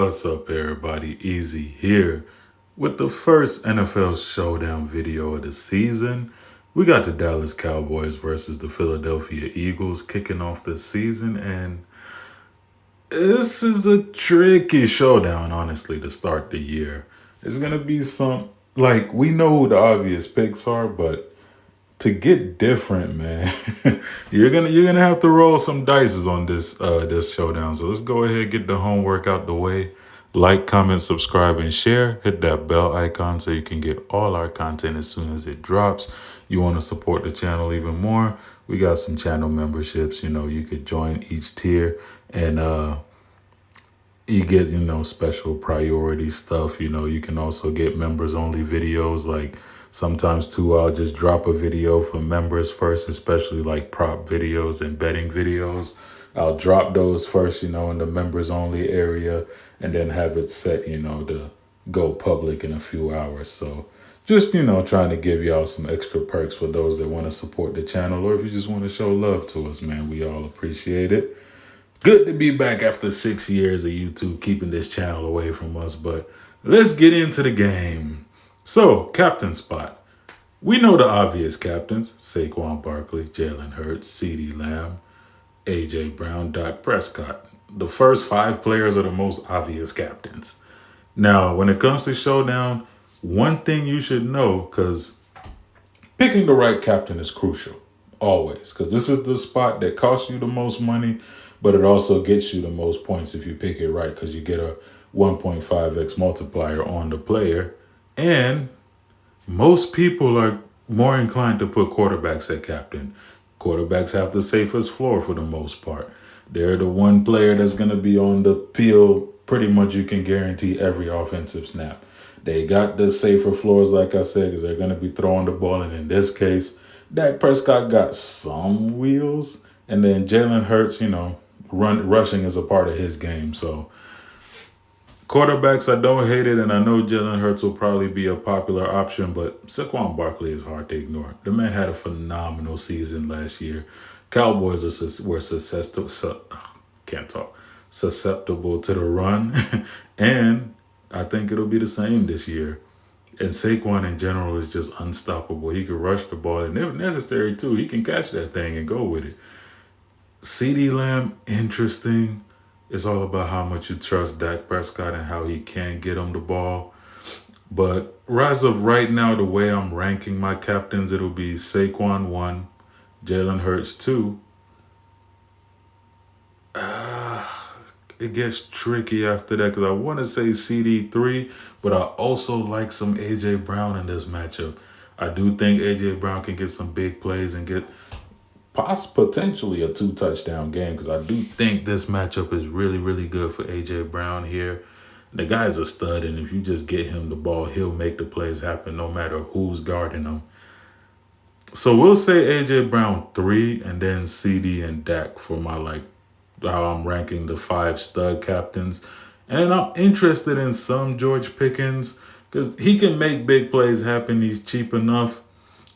What's up, everybody? Easy here with the first NFL Showdown video of the season. We got the Dallas Cowboys versus the Philadelphia Eagles kicking off the season, and this is a tricky showdown, honestly, to start the year. It's gonna be we know who the obvious picks are, but to get different, man, you're gonna have to roll some dices on this showdown. So let's go ahead, get the homework out the way. Like, comment, subscribe, and share. Hit that bell icon so you can get all our content as soon as it drops. You want to support the channel even more? We got some channel memberships. You could join each tier, and you get special priority stuff. You can also get members only videos. Like sometimes too, I'll just drop a video for members first, especially like prop videos and betting videos. I'll drop those first, in the members only area, and then have it set, to go public in a few hours. So just, trying to give y'all some extra perks for those that want to support the channel, or if you just want to show love to us, man, we all appreciate it. Good to be back after 6 years of YouTube keeping this channel away from us, but let's get into the game. So, captain spot. We know the obvious captains: Saquon Barkley, Jalen Hurts, CeeDee Lamb, A.J. Brown, Dak Prescott. The first 5 players are the most obvious captains. Now, when it comes to showdown, one thing you should know, because picking the right captain is crucial, always, because this is the spot that costs you the most money, but it also gets you the most points if you pick it right, because you get a 1.5x multiplier on the player. And most people are more inclined to put quarterbacks at captain. Quarterbacks have the safest floor for the most part. They're the one player that's going to be on the field. Pretty much you can guarantee every offensive snap. They got the safer floors, like I said, because they're going to be throwing the ball. And in this case, Dak Prescott got some wheels. And then Jalen Hurts, rushing is a part of his game. So quarterbacks, I don't hate it, and I know Jalen Hurts will probably be a popular option, but Saquon Barkley is hard to ignore. The man had a phenomenal season last year. Cowboys were susceptible to the run, and I think it'll be the same this year. And Saquon in general is just unstoppable. He can rush the ball, and if necessary too, he can catch that thing and go with it. CeeDee Lamb, interesting. It's all about how much you trust Dak Prescott and how he can get him the ball. But as of right now, the way I'm ranking my captains, it'll be Saquon 1, Jalen Hurts 2. It gets tricky after that because I want to say CD 3, but I also like some A.J. Brown in this matchup. I do think A.J. Brown can get some big plays and get potentially a 2-touchdown game, because I do think this matchup is really, really good for A.J. Brown here. The guy's a stud, and if you just get him the ball, he'll make the plays happen no matter who's guarding him. So we'll say A.J. Brown 3, and then CD and Dak for my how I'm ranking the 5 stud captains. And I'm interested in some George Pickens because he can make big plays happen. He's cheap enough.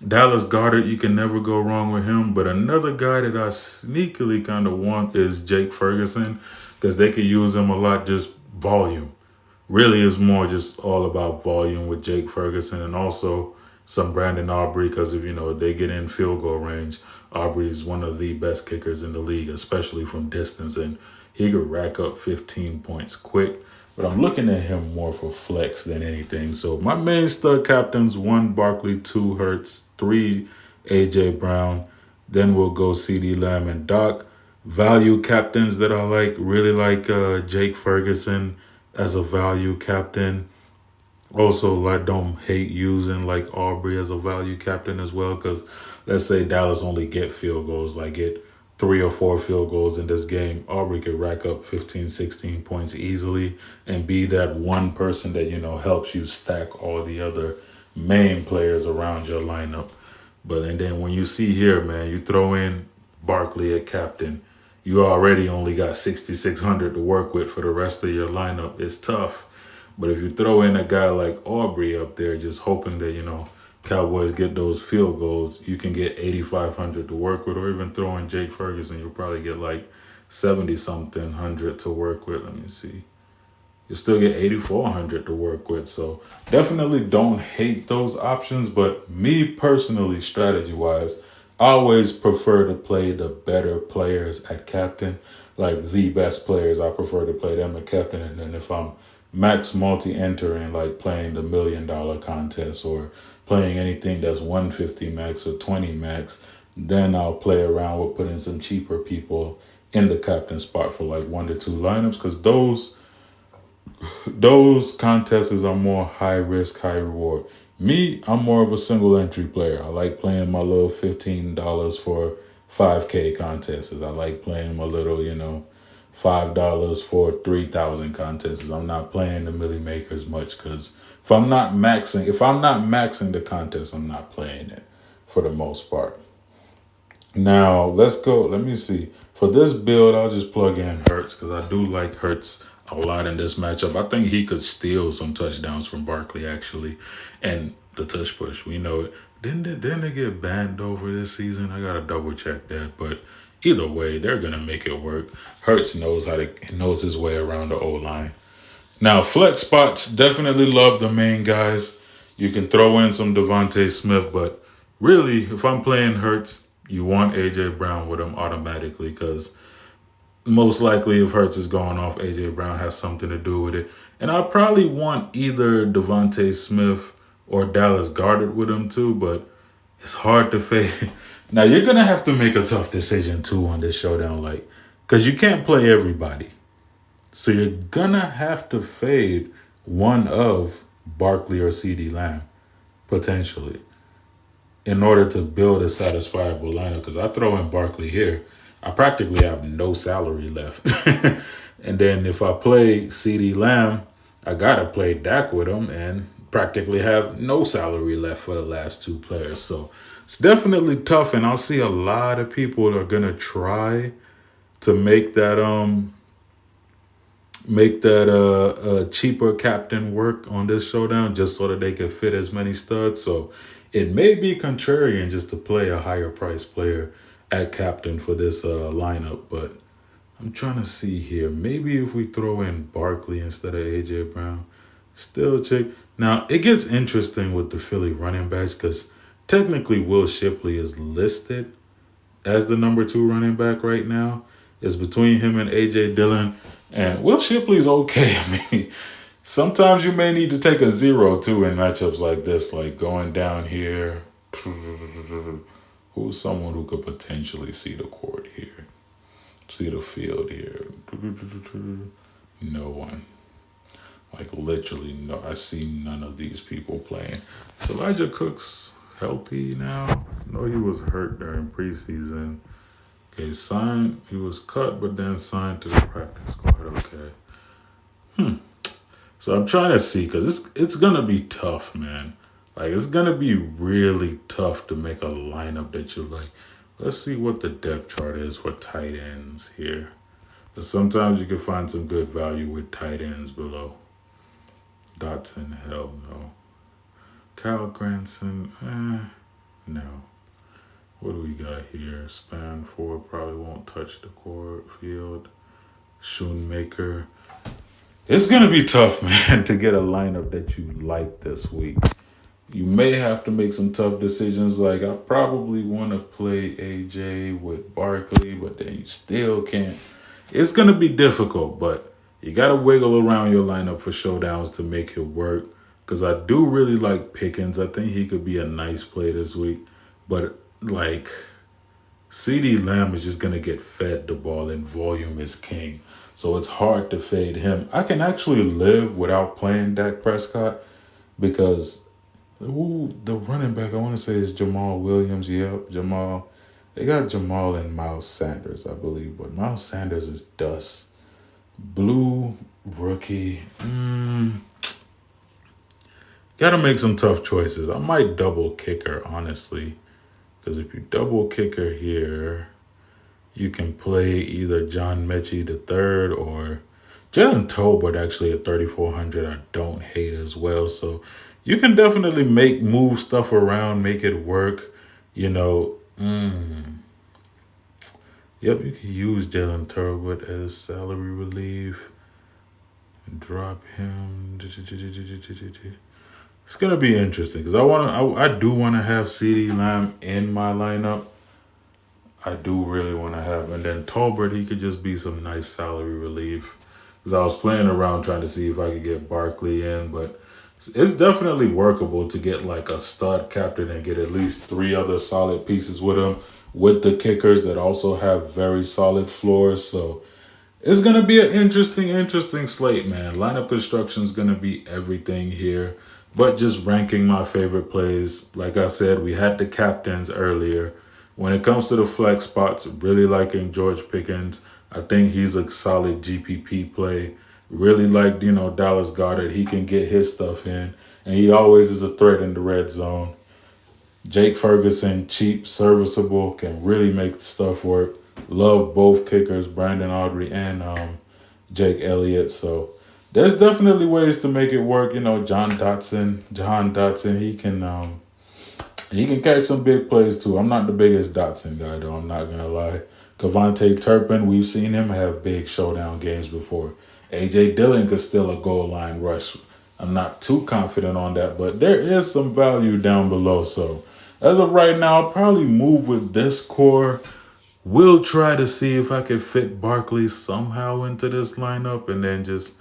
Dallas Goedert, you can never go wrong with him. But another guy that I sneakily kind of want is Jake Ferguson, because they could use him a lot, just volume. Really is more just all about volume with Jake Ferguson, and also some Brandon Aubrey, because if they get in field goal range, Aubrey is one of the best kickers in the league, especially from distance, and he could rack up 15 points quick. But I'm looking at him more for flex than anything. So my main stud captains: 1 Barkley, 2 Hurts, 3 A.J. Brown. Then we'll go CeeDee Lamb and Doc. Value captains that I really like Jake Ferguson as a value captain. Also, I don't hate using Aubrey as a value captain as well, because let's say Dallas only get field goals, get 3 or 4 field goals in this game. Aubrey could rack up 15, 16 points easily and be that one person that, helps you stack all the other main players around your lineup. And then when you see here, man, you throw in Barkley at captain, you already only got 6,600 to work with for the rest of your lineup. It's tough. But if you throw in a guy like Aubrey up there, just hoping that, Cowboys get those field goals, you can get 8,500 to work with. Or even throw in Jake Ferguson, you'll probably get 70-something hundred to work with. Let me see. you still get 8,400 to work with. So definitely don't hate those options. But me personally, strategy wise, I always prefer to play the better players at captain, like the best players. I prefer to play them at captain. And then if I'm max multi entering, like playing the $1 million contest or playing anything that's 150 max or 20 max, then I'll play around with putting some cheaper people in the captain spot for like 1 to 2 lineups, because those contests are more high risk, high reward. Me, I'm more of a single entry player. I like playing my little $15 for 5K contests. I like playing my little, $5 for 3,000 contests. I'm not playing the Millie Makers much, because if I'm not maxing the contest, I'm not playing it for the most part. Now let's go. Let me see. For this build, I'll just plug in Hurts, because I do like Hurts a lot in this matchup. I think he could steal some touchdowns from Barkley actually, and the tush push. We know it. Didn't they get banned over this season? I gotta double check that. But either way, they're gonna make it work. Hurts knows his way around the O line. Now flex spots, definitely love the main guys. You can throw in some Devontae Smith, but really, if I'm playing Hurts, you want AJ Brown with him automatically, because most likely if Hurts is going off, AJ Brown has something to do with it. And I probably want either Devontae Smith or Dallas Goedert with him too, but it's hard to fade. Now you're gonna have to make a tough decision too on this showdown, like, because you can't play everybody. So you're gonna have to fade one of Barkley or CD Lamb potentially in order to build a satisfiable lineup. Because I throw in Barkley here, I practically have no salary left. And then if I play CD Lamb, I gotta play Dak with him and practically have no salary left for the last two players. So it's definitely tough, and I'll see a lot of people are gonna try to make that cheaper captain work on this showdown, just so that they can fit as many studs. So it may be contrarian just to play a higher price player at captain for this lineup. But I'm trying to see here. Maybe if we throw in Barkley instead of AJ Brown, still check. Now it gets interesting with the Philly running backs, because technically Will Shipley is listed as the number 2 running back right now. It's between him and AJ Dillon. And Will Shipley's okay. I mean, sometimes you may need to take a 0 too in matchups like this, like going down here. Who's someone who could potentially see the court here? See the field here. No one. Like literally no. I see none of these people playing. Is Elijah Cooks healthy now? No, he was hurt during preseason. Okay, signed. He was cut, but then signed to the practice squad. Okay. So I'm trying to see, because it's gonna be tough, man. Like it's gonna be really tough to make a lineup that you like. Let's see what the depth chart is for tight ends here. But sometimes you can find some good value with tight ends below. Dotson, hell no. Kyle Granson, no. What do we got here? Span 4 probably won't touch the court field. Shoemaker. It's going to be tough, man, to get a lineup that you like this week. You may have to make some tough decisions. Like, I probably want to play AJ with Barkley, but then you still can't. It's going to be difficult, but you got to wiggle around your lineup for showdowns to make it work. Because I do really like Pickens. I think he could be a nice play this week. But, like, CD Lamb is just going to get fed the ball, and volume is king. So it's hard to fade him. I can actually live without playing Dak Prescott, because the running back I want to say is Jamal Williams. Yep, Jamal. They got Jamal and Miles Sanders, I believe. But Miles Sanders is dust. Blue rookie. Got to make some tough choices. I might double kicker, honestly. Because if you double kicker here, you can play either John Mechie III or Jalen Tolbert, actually at 3,400. I don't hate as well. So you can definitely move stuff around, make it work. Yep, you can use Jalen Tolbert as salary relief. Drop him. It's gonna be interesting because I do want to have CD Lamb in my lineup. I do really want to have, and then Tolbert, he could just be some nice salary relief. Because I was playing around trying to see if I could get Barkley in, but it's definitely workable to get like a stud captain and get at least three other solid pieces with him, with the kickers that also have very solid floors. So it's gonna be an interesting slate, man. Lineup construction is gonna be everything here. But just ranking my favorite plays, like I said, we had the captains earlier. When it comes to the flex spots, really liking George Pickens. I think he's a solid GPP play. Really like, Dallas Goedert. He can get his stuff in. And he always is a threat in the red zone. Jake Ferguson, cheap, serviceable, can really make stuff work. Love both kickers, Brandon Audrey and Jake Elliott. So there's definitely ways to make it work. Jahan Dotson, he can catch some big plays too. I'm not the biggest Dotson guy though. I'm not gonna lie. Cavante Turpin, we've seen him have big showdown games before. AJ Dillon could still a goal line rush. I'm not too confident on that, but there is some value down below. So as of right now, I'll probably move with this core. We'll try to see if I can fit Barkley somehow into this lineup and then just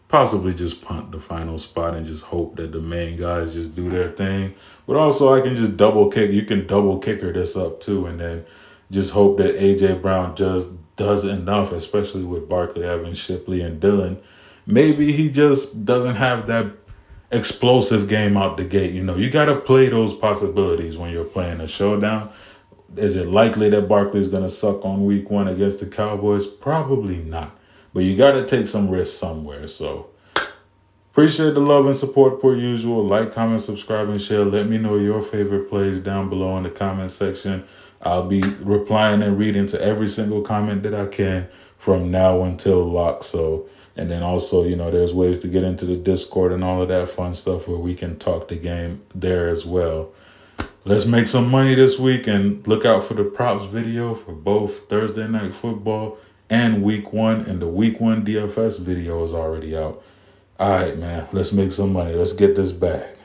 possibly just punt the final spot and just hope that the main guys just do their thing. But also I can just double kick. You can double kicker this up too and then just hope that AJ Brown just does enough, especially with Barkley having Shipley and Dillon. Maybe he just doesn't have that explosive game out the gate. You got to play those possibilities when you're playing a showdown. Is it likely that Barkley's going to suck on week 1 against the Cowboys? Probably not. But you got to take some risks somewhere. So appreciate the love and support per usual. Like, comment, subscribe, and share. Let me know your favorite plays down below in the comment section. I'll be replying and reading to every single comment that I can from now until lock. So, and then also, there's ways to get into the Discord and all of that fun stuff where we can talk the game there as well. Let's make some money this week and look out for the props video for both Thursday Night Football and Week 1. And the Week 1 DFS video is already out. All right, man. Let's make some money. Let's get this back.